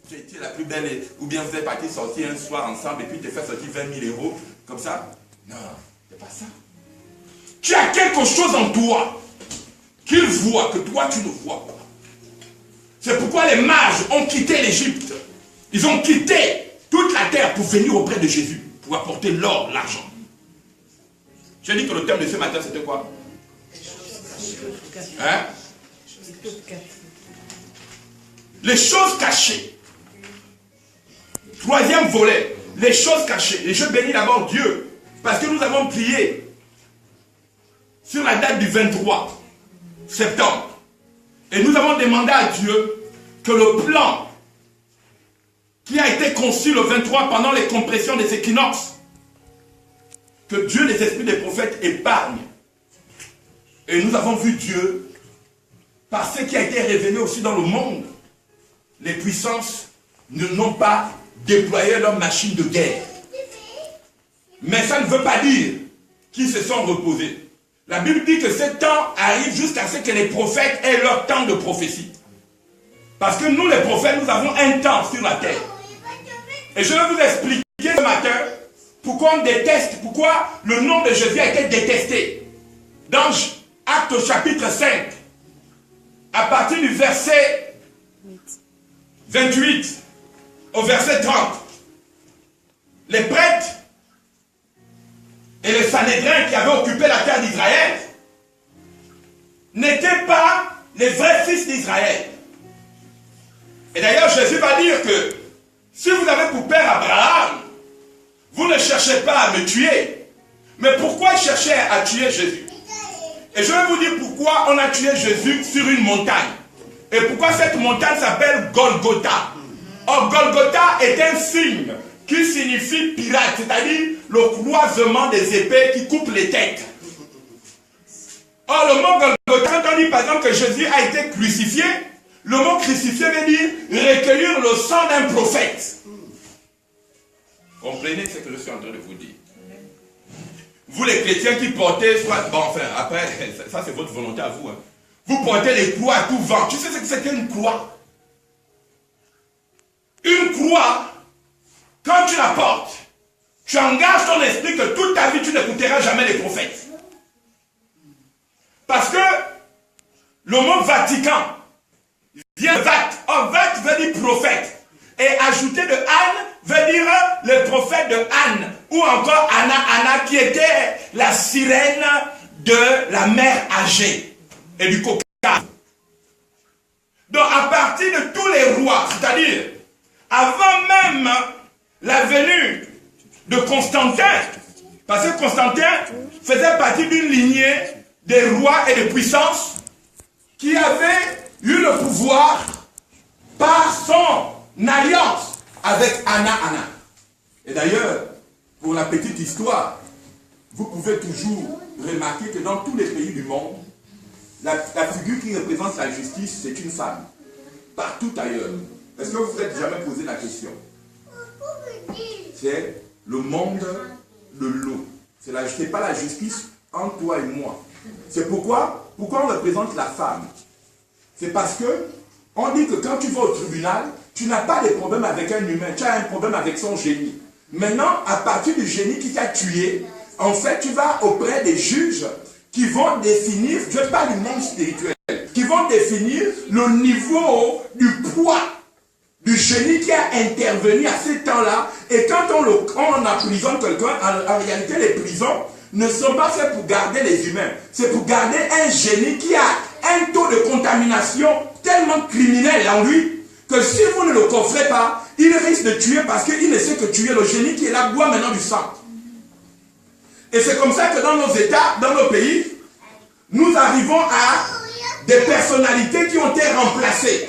tu as été la plus belle, ou bien vous êtes partis sortir un soir ensemble et puis tu as fait sortir 20 000 euros, comme ça. Non, c'est pas ça. Tu as quelque chose en toi qu'il voit, que toi tu ne vois pas. C'est pourquoi les mages ont quitté l'Égypte. Ils ont quitté toute la terre pour venir auprès de Jésus, pour apporter l'or, l'argent. J'ai dit que le thème de ce matin, c'était quoi? Hein? Les choses cachées. Troisième volet, les choses cachées. Et je bénis d'abord Dieu, parce que nous avons prié sur la date du 23 septembre. Et nous avons demandé à Dieu que le plan qui a été conçu le 23 pendant les compressions des équinoxes, que Dieu, les esprits des prophètes, épargne. Et nous avons vu Dieu, par ce qui a été révélé aussi dans le monde, les puissances n'ont pas déployé leurs machines de guerre. Mais ça ne veut pas dire qu'ils se sont reposés. La Bible dit que ce temps arrive jusqu'à ce que les prophètes aient leur temps de prophétie. Parce que nous, les prophètes, nous avons un temps sur la terre. Et je vais vous expliquer ce matin pourquoi on déteste, pourquoi le nom de Jésus a été détesté. Dans Actes chapitre 5, à partir du verset 28 au verset 30, les prêtres et les Sanhédrins qui avaient occupé la terre d'Israël n'étaient pas les vrais fils d'Israël. Et d'ailleurs, Jésus va dire que si vous avez pour père Abraham, vous ne cherchez pas à me tuer. Mais pourquoi ils cherchaient à tuer Jésus? Et je vais vous dire pourquoi on a tué Jésus sur une montagne. Et pourquoi cette montagne s'appelle Golgotha. Or, Golgotha est un signe qui signifie pirate, c'est-à-dire le croisement des épées qui coupent les têtes. Or, le mot Golgotha, quand on dit par exemple que Jésus a été crucifié, le mot crucifié veut dire recueillir le sang d'un prophète. Comprenez ce que je suis en train de vous dire. Vous les chrétiens qui portez, soit, bon enfin, après, ça c'est votre volonté à vous. Hein. Vous portez les croix à tout vent. Tu sais ce que c'était une croix? Une croix, quand tu la portes, tu engages ton esprit que toute ta vie tu n'écouteras jamais les prophètes. Parce que le mot Vatican vient Vat. Or, Vat veut dire prophète. Et ajouter de Anne veut dire le prophète de Anne. Ou encore Anna qui était la sirène de la mère âgée et du Caucase. Donc à partir de tous les rois, c'est-à-dire avant même la venue de Constantin, parce que Constantin faisait partie d'une lignée des rois et des puissances qui avaient eu le pouvoir par son alliance avec Anna. Et d'ailleurs, pour la petite histoire, vous pouvez toujours remarquer que dans tous les pays du monde, la figure qui représente la justice, c'est une femme. Partout ailleurs. Est-ce que vous vous êtes jamais posé la question? C'est le monde de l'eau. Ce n'est pas la justice entre toi et moi. C'est pourquoi on représente la femme. C'est parce que on dit que quand tu vas au tribunal, tu n'as pas de problème avec un humain, tu as un problème avec son génie. Maintenant, à partir du génie qui t'a tué, en fait, tu vas auprès des juges qui vont définir, je parle du monde spirituel, qui vont définir le niveau du poids du génie qui a intervenu à ce temps-là. Et quand on emprisonne quelqu'un, en réalité, les prisons ne sont pas faites pour garder les humains. C'est pour garder un génie qui a un taux de contamination tellement criminel en lui que si vous ne le coffrez pas, il risque de tuer parce qu'il ne sait que tuer. Le génie qui est là boit maintenant du sang. Et c'est comme ça que dans nos États, dans nos pays, nous arrivons à des personnalités qui ont été remplacées.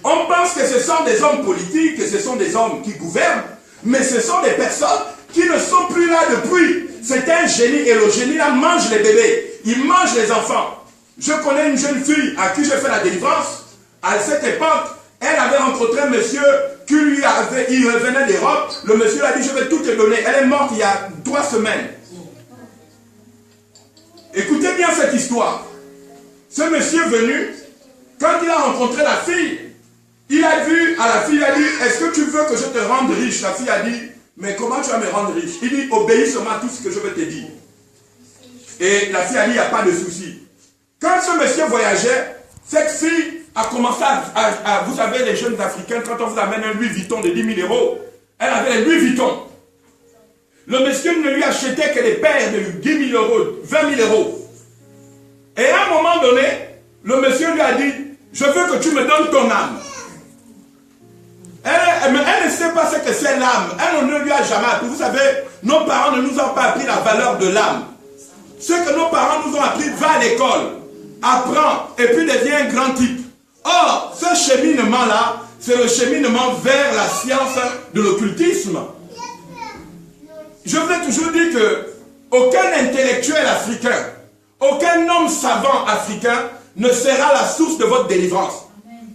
On pense que ce sont des hommes politiques, que ce sont des hommes qui gouvernent, mais ce sont des personnes qui ne sont plus là depuis. C'est un génie et le génie là mange les bébés, il mange les enfants. Je connais une jeune fille à qui j'ai fait la délivrance. À cette époque, elle avait rencontré un monsieur qui il revenait d'Europe. Le monsieur a dit, je vais tout te donner. Elle est morte il y a 3 semaines. Écoutez bien cette histoire. Ce monsieur venu, quand il a rencontré la fille, Il a vu à la fille, il a dit, est-ce que tu veux que je te rende riche? La fille a dit, mais comment tu vas me rendre riche? Il dit, obéis seulement à tout ce que je veux te dire. Et la fille a dit, il n'y a pas de souci. Quand ce monsieur voyageait, cette fille a commencé vous savez, les jeunes Africains, quand on vous amène un Louis Vuitton de 10 000 euros, elle avait les Louis Vuitton. Le monsieur ne lui achetait que des paires de 10 000 euros, 20 000 euros. Et à un moment donné, le monsieur lui a dit, je veux que tu me donnes ton âme. Elle ne sait pas ce que c'est l'âme. Elle ne lui a jamais appris. Vous savez, nos parents ne nous ont pas appris la valeur de l'âme. Ce que nos parents nous ont appris, va à l'école, apprend, et puis devient un grand type. Or, ce cheminement-là, c'est le cheminement vers la science de l'occultisme. Je vous ai toujours dit que aucun intellectuel africain, aucun homme savant africain ne sera la source de votre délivrance.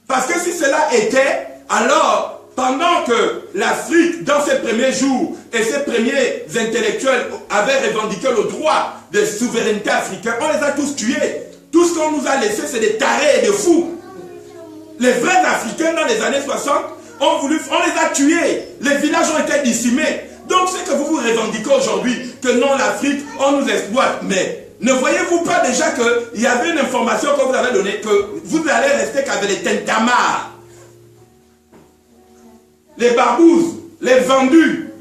Parce que si cela était, alors, pendant que l'Afrique, dans ses premiers jours, et ses premiers intellectuels avaient revendiqué le droit de souveraineté africaine, on les a tous tués. Tout ce qu'on nous a laissé, c'est des tarés et des fous. Les vrais Africains, dans les années 60, on les a tués. Les villages ont été décimés. Donc, c'est que vous vous revendiquez aujourd'hui, que non, l'Afrique, on nous exploite. Mais ne voyez-vous pas déjà qu'il y avait une information qu'on vous avait donnée, que vous allez rester qu'avec les tintamarres, les barbouzes, les vendus,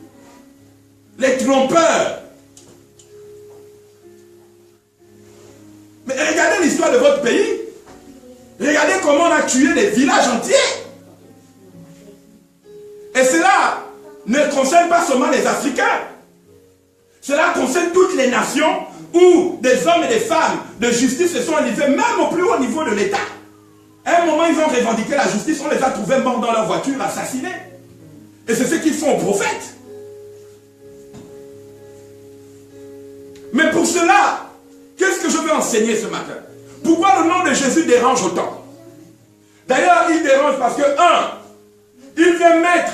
les trompeurs. Mais regardez l'histoire de votre pays. Regardez comment on a tué des villages entiers. Et cela ne concerne pas seulement les Africains. Cela concerne toutes les nations où des hommes et des femmes de justice se sont élevés, même au plus haut niveau de l'État. À un moment, ils ont revendiqué la justice, on les a trouvés morts dans leur voiture, assassinés. Et c'est ce qu'ils font aux prophètes. Mais pour cela, qu'est-ce que je veux enseigner ce matin? Pourquoi le nom de Jésus dérange autant? D'ailleurs, il dérange parce que, il vient mettre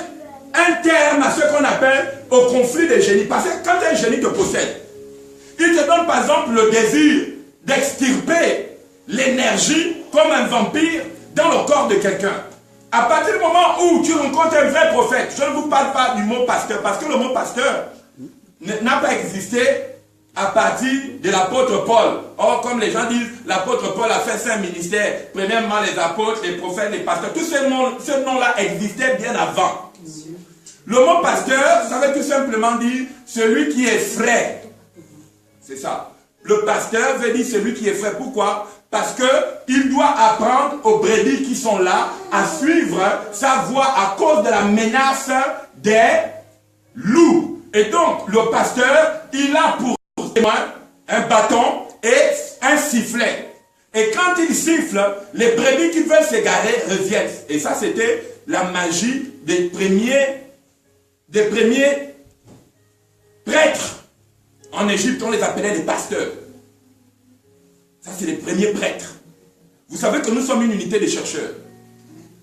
un terme à ce qu'on appelle au conflit des génies. Parce que quand un génie te possède, il te donne par exemple le désir d'extirper l'énergie comme un vampire dans le corps de quelqu'un. À partir du moment où tu rencontres un vrai prophète, je ne vous parle pas du mot pasteur, parce que le mot pasteur n'a pas existé à partir de l'apôtre Paul. Or, comme les gens disent, l'apôtre Paul a fait 5 ministères. Premièrement, les apôtres, les prophètes, les pasteurs. Tous ce nom-là existait bien avant. Le mot pasteur, ça veut tout simplement dire celui qui est frais. C'est ça. Le pasteur veut dire celui qui est frais. Pourquoi? Parce qu'il doit apprendre aux brebis qui sont là à suivre sa voie à cause de la menace des loups. Et donc, le pasteur, il a pour témoin un bâton et un sifflet. Et quand il siffle, les brebis qui veulent s'égarer reviennent. Et ça, c'était la magie des premiers prêtres. En Égypte, on les appelait des pasteurs. Ça, c'est les premiers prêtres. Vous savez que nous sommes une unité de chercheurs.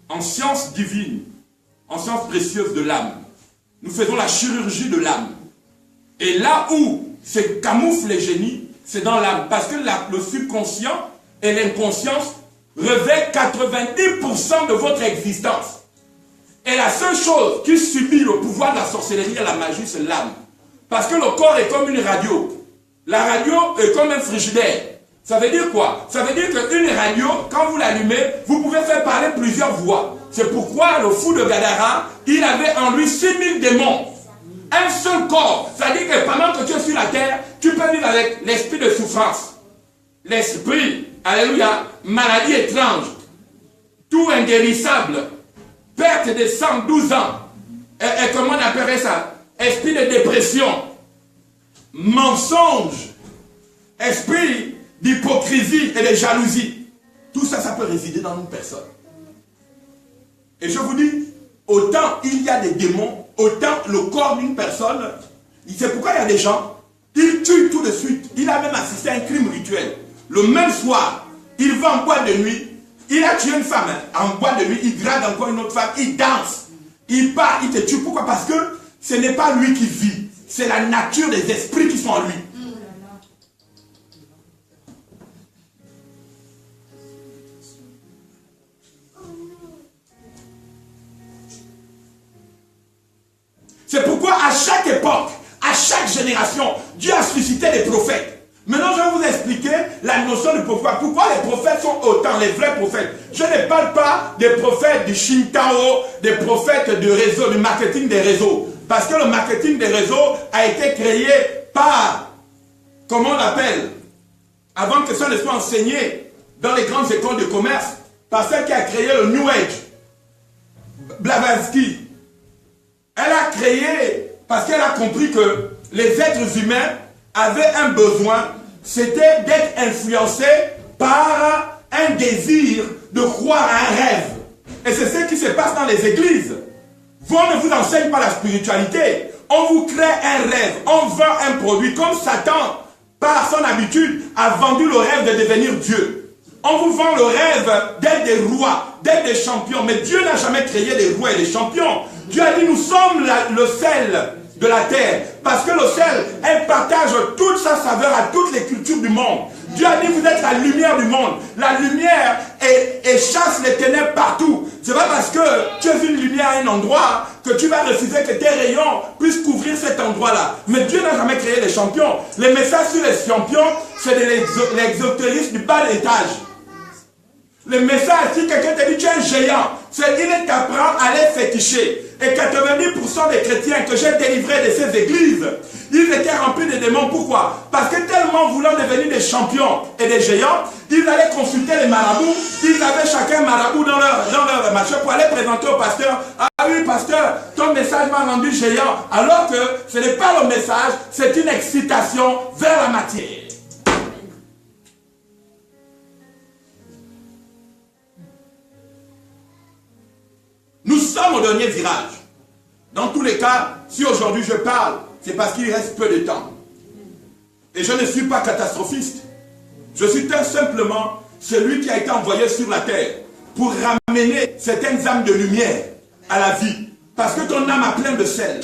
En sciences divines, en sciences précieuses de l'âme. Nous faisons la chirurgie de l'âme. Et là où se camouflent les génies, c'est dans l'âme. Parce que le subconscient et l'inconscience revêtent 90% de votre existence. Et la seule chose qui subit le pouvoir de la sorcellerie et la magie, c'est l'âme. Parce que le corps est comme une radio. La radio est comme un frigidaire. Ça veut dire quoi? Ça veut dire qu'une radio, quand vous l'allumez, vous pouvez faire parler plusieurs voix. C'est pourquoi le fou de Gadara, il avait en lui 6000 démons. Un seul corps. Ça veut dire que pendant que tu es sur la terre, tu peux vivre avec l'esprit de souffrance. L'esprit, alléluia, maladie étrange, tout inguérissable, perte de 112 ans. Et comment on appellerait ça? Esprit de dépression, mensonge, esprit d'hypocrisie et de jalousie. Tout ça, ça peut résider dans une personne. Et je vous dis, autant il y a des démons, autant le corps d'une personne, c'est pourquoi il y a des gens, ils tuent tout de suite. Il a même assisté à un crime rituel. Le même soir, il va en boîte de nuit, il a tué une femme, en boîte de nuit, il drague encore une autre femme, il danse, il part, il te tue. Pourquoi? Parce que ce n'est pas lui qui vit, c'est la nature des esprits qui sont en lui. vois, à chaque époque, à chaque génération, Dieu a suscité des prophètes. Maintenant, je vais vous expliquer la notion de prophète. Pourquoi les prophètes sont autant, les vrais prophètes. Je ne parle pas des prophètes du Shintao, des prophètes du réseau, du marketing des réseaux. Parce que le marketing des réseaux a été créé par, comment on l'appelle, avant que ça ne soit enseigné dans les grandes écoles de commerce, par celle qui a créé le New Age, Blavatsky. Elle a créé, parce qu'elle a compris que les êtres humains avaient un besoin, c'était d'être influencés par un désir de croire à un rêve. Et c'est ce qui se passe dans les églises. On ne vous enseigne pas la spiritualité. On vous crée un rêve. On vend un produit. Comme Satan, par son habitude, a vendu le rêve de devenir Dieu. On vous vend le rêve d'être des rois, d'être des champions. Mais Dieu n'a jamais créé des rois et des champions. Dieu a dit, nous sommes le sel de la terre. Parce que le sel, elle partage toute sa saveur à toutes les cultures du monde. Dieu a dit, vous êtes la lumière du monde. La lumière et chasse les ténèbres partout. C'est pas parce que tu es une lumière à un endroit que tu vas refuser que tes rayons puissent couvrir cet endroit-là. Mais Dieu n'a jamais créé les champions. Les messages sur les champions, c'est de l'exotérisme du bas d'étage. Le message, si quelqu'un te dit tu es un géant, c'est il t'apprend à les féticher. Et 90% des chrétiens que j'ai délivrés de ces églises, ils étaient remplis de démons. Pourquoi? Parce que tellement voulant devenir des champions et des géants, ils allaient consulter les marabouts. Ils avaient chacun un marabout dans leur marché pour aller présenter au pasteur. Ah oui, pasteur, ton message m'a rendu géant. Alors que ce n'est pas le message, c'est une excitation vers la matière. Nous sommes au dernier virage. Dans tous les cas, si aujourd'hui je parle, c'est parce qu'il reste peu de temps. Et je ne suis pas catastrophiste. Je suis tout simplement celui qui a été envoyé sur la terre pour ramener certaines âmes de lumière à la vie. Parce que ton âme a plein de sel.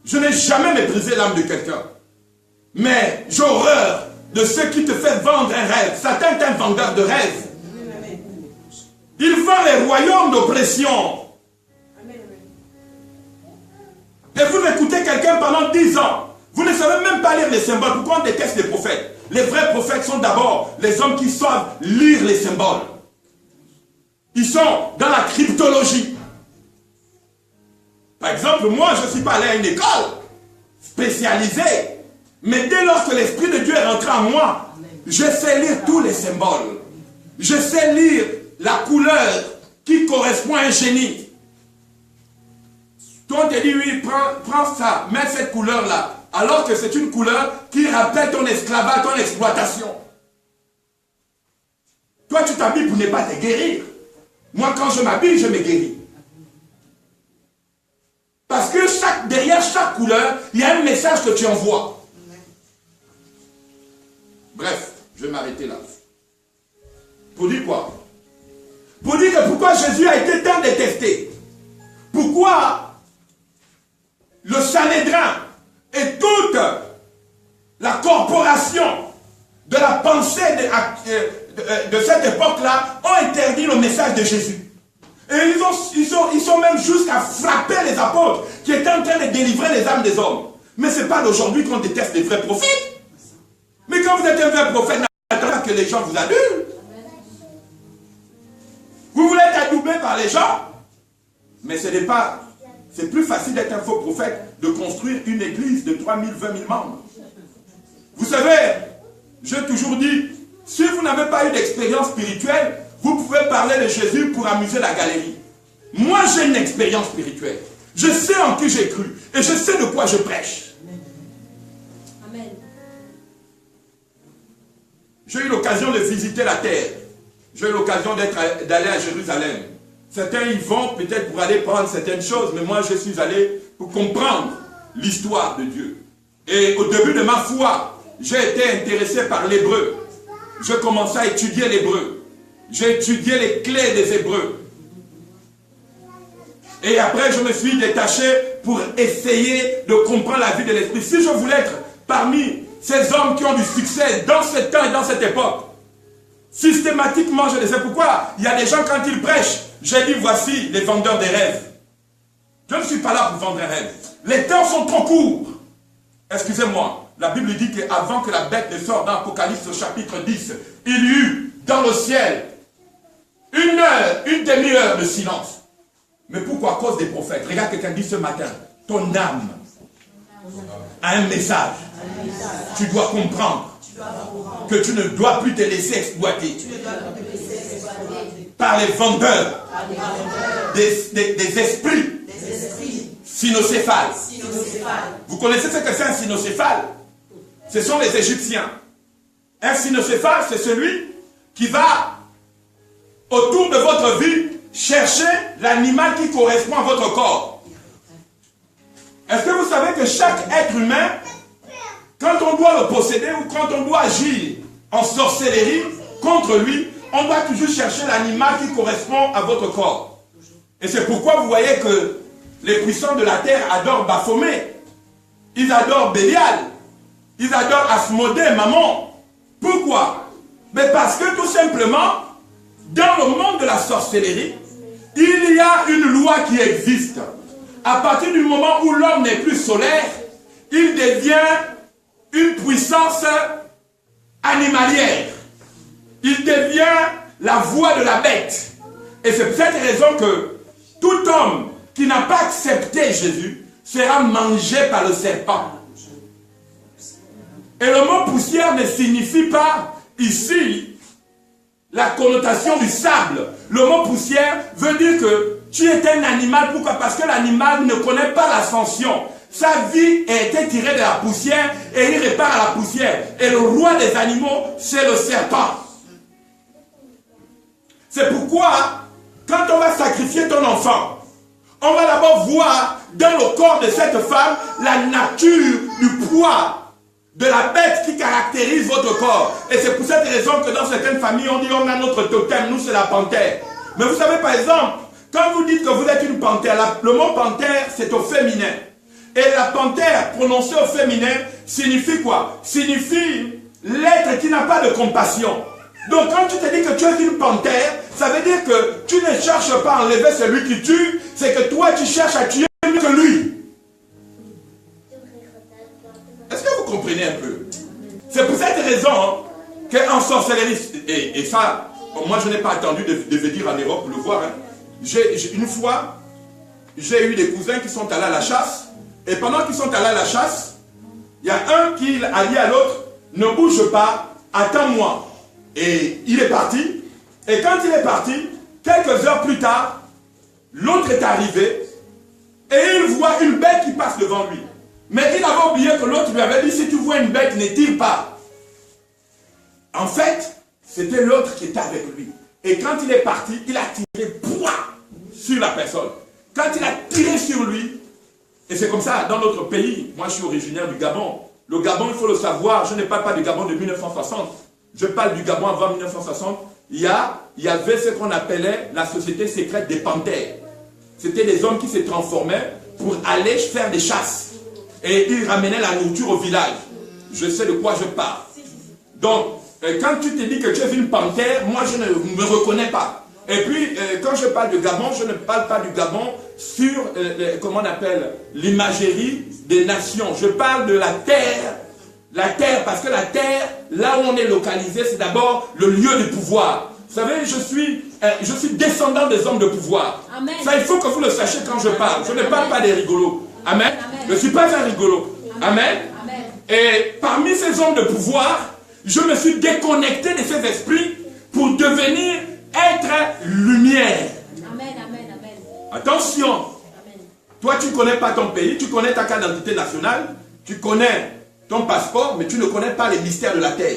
Je n'ai jamais méprisé l'âme de quelqu'un. Mais j'ai horreur de ceux qui te font vendre un rêve. Satan est un vendeur de rêves. Il vend les royaumes d'oppression. Et vous écoutez quelqu'un pendant 10 ans. Vous ne savez même pas lire les symboles. Pourquoi on déteste les prophètes? Les vrais prophètes sont d'abord les hommes qui savent lire les symboles. Ils sont dans la cryptologie. Par exemple, moi, je ne suis pas allé à une école spécialisée. Mais dès lors que l'Esprit de Dieu est rentré en moi, je sais lire tous les symboles. Je sais lire la couleur qui correspond à un génie. Toi, on te dit, oui, prends ça, mets cette couleur-là. Alors que c'est une couleur qui rappelle ton esclavage, ton exploitation. Toi, tu t'habilles pour ne pas te guérir. Moi, quand je m'habille, je me guéris. Parce que derrière chaque couleur, il y a un message que tu envoies. Bref, je vais m'arrêter là. Pour dire quoi? Pour dire que pourquoi Jésus a été tant détesté. Pourquoi le Sanhédrin et toute la corporation de la pensée de cette époque-là ont interdit le message de Jésus. Et ils sont même jusqu'à frapper les apôtres qui étaient en train de délivrer les âmes des hommes. Mais ce n'est pas d'aujourd'hui qu'on déteste les vrais prophètes. Mais quand vous êtes un vrai prophète, n'attendez pas que les gens vous adulent. Vous voulez être adoubé par les gens, mais ce n'est pas... C'est plus facile d'être un faux prophète, de construire une église de 3 000, 20 000 membres. Vous savez, j'ai toujours dit, si vous n'avez pas eu d'expérience spirituelle, vous pouvez parler de Jésus pour amuser la galerie. Moi, j'ai une expérience spirituelle. Je sais en qui j'ai cru et je sais de quoi je prêche. Amen. J'ai eu l'occasion de visiter la terre. J'ai eu l'occasion d'aller à Jérusalem. Certains y vont peut-être pour aller prendre certaines choses, mais moi je suis allé pour comprendre l'histoire de Dieu. Et au début de ma foi, j'ai été intéressé par l'hébreu. Je commençais à étudier l'hébreu. J'ai étudié les clés des hébreux. Et après je me suis détaché pour essayer de comprendre la vie de l'esprit. Si je voulais être parmi ces hommes qui ont du succès dans ce temps et dans cette époque, systématiquement, je ne sais pourquoi, il y a des gens quand ils prêchent, j'ai dit voici les vendeurs des rêves. Je ne suis pas là pour vendre un rêve. Les temps sont trop courts. Excusez-moi, la Bible dit qu'avant que la bête ne sorte dans Apocalypse au chapitre 10, il y eut dans le ciel une heure, une demi-heure de silence. Mais pourquoi? À cause des prophètes. Regarde, quelqu'un dit ce matin, ton âme a un message. Tu dois comprendre que tu ne dois plus te laisser exploiter par les vendeurs des esprits cynocéphales. Vous connaissez ce que c'est un cynocéphale? Ce sont les Égyptiens. Un cynocéphale, c'est celui qui va autour de votre vie chercher l'animal qui correspond à votre corps. Est-ce que vous savez que chaque être humain, quand on doit le posséder ou quand on doit agir en sorcellerie contre lui, on doit toujours chercher l'animal qui correspond à votre corps. Et c'est pourquoi vous voyez que les puissants de la terre adorent Baphomet. Ils adorent Bélial. Ils adorent Asmodée, Mammon. Pourquoi? Mais parce que tout simplement, dans le monde de la sorcellerie, il y a une loi qui existe. À partir du moment où l'homme n'est plus solaire, il devient une puissance animalière. Il devient la voix de la bête. Et c'est pour cette raison que tout homme qui n'a pas accepté Jésus sera mangé par le serpent. Et le mot poussière ne signifie pas ici la connotation du sable. Le mot poussière veut dire que tu es un animal. Pourquoi? Parce que l'animal ne connaît pas l'ascension. Sa vie a été tirée de la poussière et il répare à la poussière. Et le roi des animaux, c'est le serpent. C'est pourquoi, quand on va sacrifier ton enfant, on va d'abord voir dans le corps de cette femme la nature du poids de la bête qui caractérise votre corps. Et c'est pour cette raison que dans certaines familles, on dit on a notre totem, nous c'est la panthère. Mais vous savez par exemple, quand vous dites que vous êtes une panthère, le mot panthère c'est au féminin. Et la panthère prononcée au féminin signifie quoi? Signifie l'être qui n'a pas de compassion. Donc quand tu te dis que tu es une panthère, ça veut dire que tu ne cherches pas à enlever celui qui tue, c'est que toi tu cherches à tuer mieux que lui. Est-ce que vous comprenez un peu? C'est pour cette raison qu'en sorcellerie, et ça, moi je n'ai pas attendu de venir en Europe pour le voir. Une fois, j'ai eu des cousins qui sont allés à la chasse, et pendant qu'ils sont allés à la chasse, il y a un qui a dit à l'autre, ne bouge pas, attends-moi. Et il est parti, et quand il est parti, quelques heures plus tard, l'autre est arrivé, et il voit une bête qui passe devant lui. Mais il avait oublié que l'autre lui avait dit, si tu vois une bête, ne tire pas. En fait, c'était l'autre qui était avec lui. Et quand il est parti, il a tiré sur la personne. Quand il a tiré sur lui, et c'est comme ça, dans notre pays, moi je suis originaire du Gabon. Le Gabon, il faut le savoir, je ne parle pas du Gabon de 1960. Je parle du Gabon avant 1960. Il y avait ce qu'on appelait la société secrète des panthères. C'était des hommes qui se transformaient pour aller faire des chasses. Et ils ramenaient la nourriture au village. Je sais de quoi je parle. Donc, quand tu te dis que tu es une panthère, moi je ne me reconnais pas. Et puis, quand je parle de Gabon, je ne parle pas du Gabon sur, comment on appelle, l'imagerie des nations. Je parle de la terre. La terre, parce que la terre, là où on est localisé, c'est d'abord le lieu de pouvoir. Vous savez, je suis descendant des hommes de pouvoir. Amen. Ça, il faut que vous le sachiez quand je parle. Je ne parle pas des rigolos. Amen. Amen. Je ne suis pas un rigolo. Amen. Amen. Et parmi ces hommes de pouvoir, je me suis déconnecté de ces esprits pour devenir être lumière. Amen. Amen. Amen. Attention. Amen. Toi, tu ne connais pas ton pays, tu connais ta carte d'identité nationale, tu connais ton passeport, mais tu ne connais pas les mystères de la terre.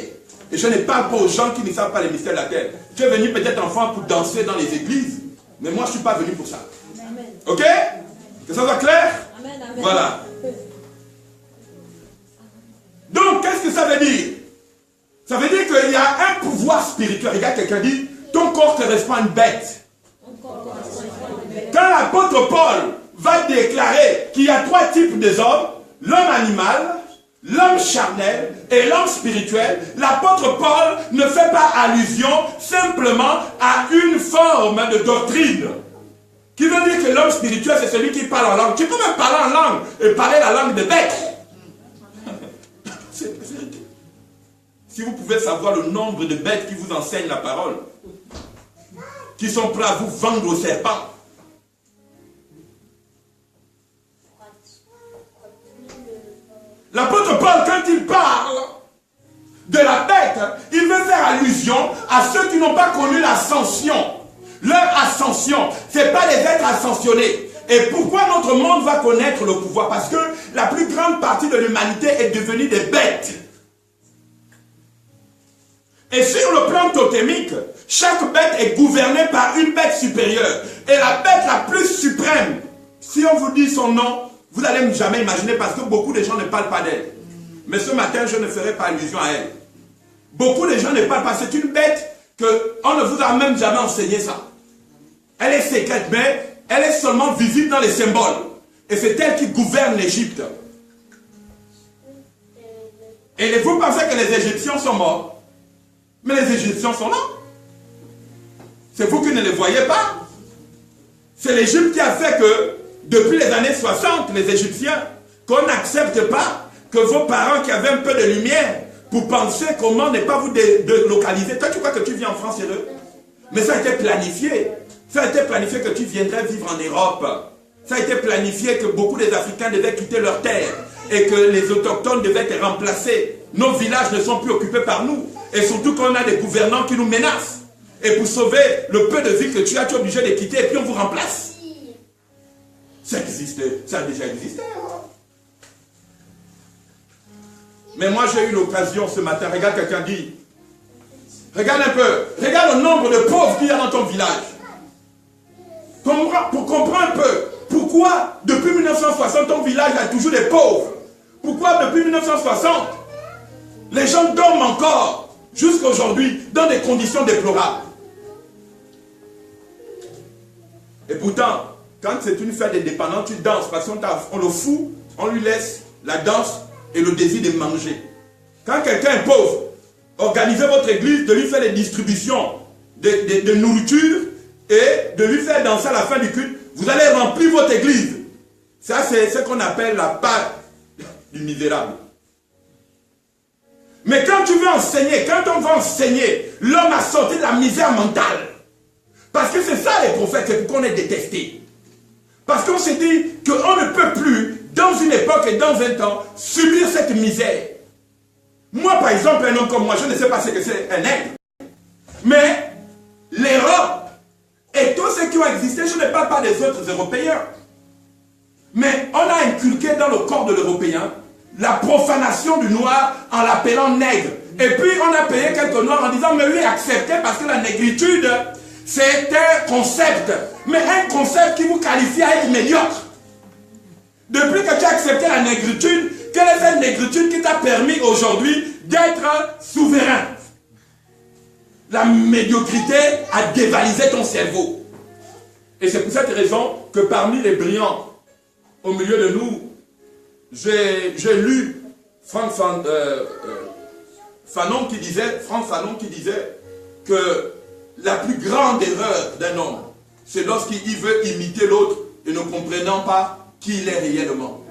Et je ne parle pas aux gens qui ne savent pas les mystères de la terre. Tu es venu peut-être enfant pour danser dans les églises, mais moi je ne suis pas venu pour ça. Amen. Ok? Que ça soit clair? Amen, amen. Voilà. Donc, qu'est-ce que ça veut dire? Ça veut dire qu'il y a un pouvoir spirituel. Regarde, quelqu'un dit, ton corps correspond à une bête. Quand l'apôtre Paul va déclarer qu'il y a trois types de hommes, l'homme animal, l'homme charnel et l'homme spirituel, l'apôtre Paul ne fait pas allusion simplement à une forme de doctrine. Qui veut dire que l'homme spirituel, c'est celui qui parle en langue. Tu peux même parler en langue et parler la langue de bête. C'est la vérité. Si vous pouvez savoir le nombre de bêtes qui vous enseignent la parole, qui sont prêts à vous vendre au serpent. L'apôtre Paul, quand il parle de la bête, il veut faire allusion à ceux qui n'ont pas connu l'ascension. Leur ascension, ce n'est pas les êtres ascensionnés. Et pourquoi notre monde va connaître le pouvoir? Parce que la plus grande partie de l'humanité est devenue des bêtes. Et sur le plan totémique, chaque bête est gouvernée par une bête supérieure. Et la bête la plus suprême, si on vous dit son nom, vous n'allez jamais imaginer parce que beaucoup de gens ne parlent pas d'elle. Mais ce matin, je ne ferai pas allusion à elle. Beaucoup de gens ne parlent pas. C'est une bête qu'on ne vous a même jamais enseigné ça. Elle est secrète, mais elle est seulement visible dans les symboles. Et c'est elle qui gouverne l'Égypte. Et vous pensez que les Égyptiens sont morts? Mais les Égyptiens sont là. C'est vous qui ne les voyez pas. C'est l'Égypte qui a fait que, depuis les années 60, les Égyptiens, qu'on n'accepte pas que vos parents qui avaient un peu de lumière, pour penser comment ne pas vous délocaliser. Toi, tu crois que tu viens en France, heureux? Mais ça a été planifié. Ça a été planifié que tu viendrais vivre en Europe. Ça a été planifié que beaucoup des Africains devaient quitter leur terre et que les autochtones devaient être remplacés. Nos villages ne sont plus occupés par nous. Et surtout qu'on a des gouvernants qui nous menacent. Et pour sauver le peu de vie que tu as, tu es obligé de quitter et puis on vous remplace. Ça existe, ça a déjà existé. Mais moi j'ai eu l'occasion ce matin, regarde quelqu'un dit, regarde un peu, regarde le nombre de pauvres qu'il y a dans ton village. Pour comprendre un peu, pourquoi depuis 1960 ton village a toujours des pauvres? Pourquoi depuis 1960 les gens dorment encore jusqu'à aujourd'hui dans des conditions déplorables? Et pourtant, quand c'est une fête indépendante, tu danses parce qu'on le fout, on lui laisse la danse et le désir de manger. Quand quelqu'un est pauvre, organisez votre église de lui faire des distributions de nourriture et de lui faire danser à la fin du culte. Vous allez remplir votre église. Ça, c'est ce qu'on appelle la part du misérable. Mais quand tu veux enseigner, quand on va enseigner, l'homme a sorti de la misère mentale. Parce que c'est ça les prophètes, c'est pour qu'on est détesté. Parce qu'on s'est dit qu'on ne peut plus, dans une époque et dans un temps, subir cette misère. Moi, par exemple, un homme comme moi, je ne sais pas ce que c'est un nègre. Mais l'Europe et tous ceux qui ont existé, je ne parle pas des autres Européens. Mais on a inculqué dans le corps de l'Européen la profanation du noir en l'appelant nègre. Et puis on a payé quelques noirs en disant, mais oui, acceptez parce que la négritude, c'est un concept. Mais un concept qui vous qualifie à être médiocre. Depuis que tu as accepté la négritude, quelle est cette négritude qui t'a permis aujourd'hui d'être souverain? La médiocrité a dévalisé ton cerveau. Et c'est pour cette raison que parmi les brillants au milieu de nous, j'ai lu Franck Fanon qui disait que la plus grande erreur d'un homme, c'est lorsqu'il veut imiter l'autre et ne comprenant pas qui il est réellement.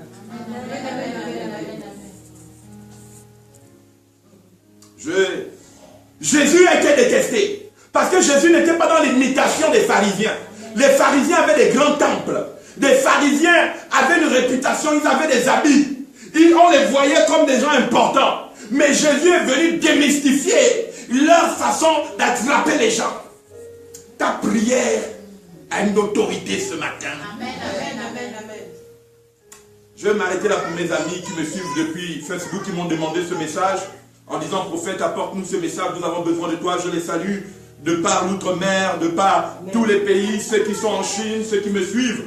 Jésus a été détesté parce que Jésus n'était pas dans l'imitation des pharisiens. Les pharisiens avaient des grands temples. Les pharisiens avaient une réputation, ils avaient des habits. On les voyait comme des gens importants. Mais Jésus est venu démystifier leur façon d'attraper les gens. Ta prière a une autorité ce matin. Amen, amen, amen, amen. Je vais m'arrêter là pour mes amis qui me suivent depuis Facebook, qui m'ont demandé ce message en disant, prophète, apporte-nous ce message, nous avons besoin de toi. Je les salue de par l'outre-mer, de par tous les pays, ceux qui sont en Chine, ceux qui me suivent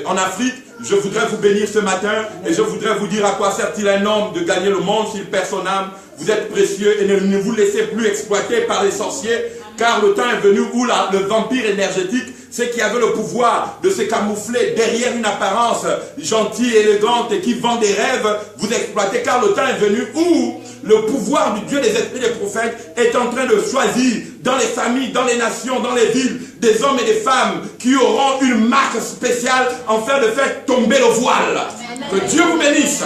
en Afrique. Je voudrais vous bénir ce matin et je voudrais vous dire à quoi sert-il un homme de gagner le monde s'il perd son âme. Vous êtes précieux et ne vous laissez plus exploiter par les sorciers, car le temps est venu où le vampire énergétique, ceux qui avaient le pouvoir de se camoufler derrière une apparence gentille, élégante et qui vend des rêves, vous exploitez, car le temps est venu où le pouvoir du Dieu des esprits des prophètes est en train de choisir dans les familles, dans les nations, dans les villes, des hommes et des femmes qui auront une marque spéciale en faire de faire tomber le voile. Que Dieu vous bénisse.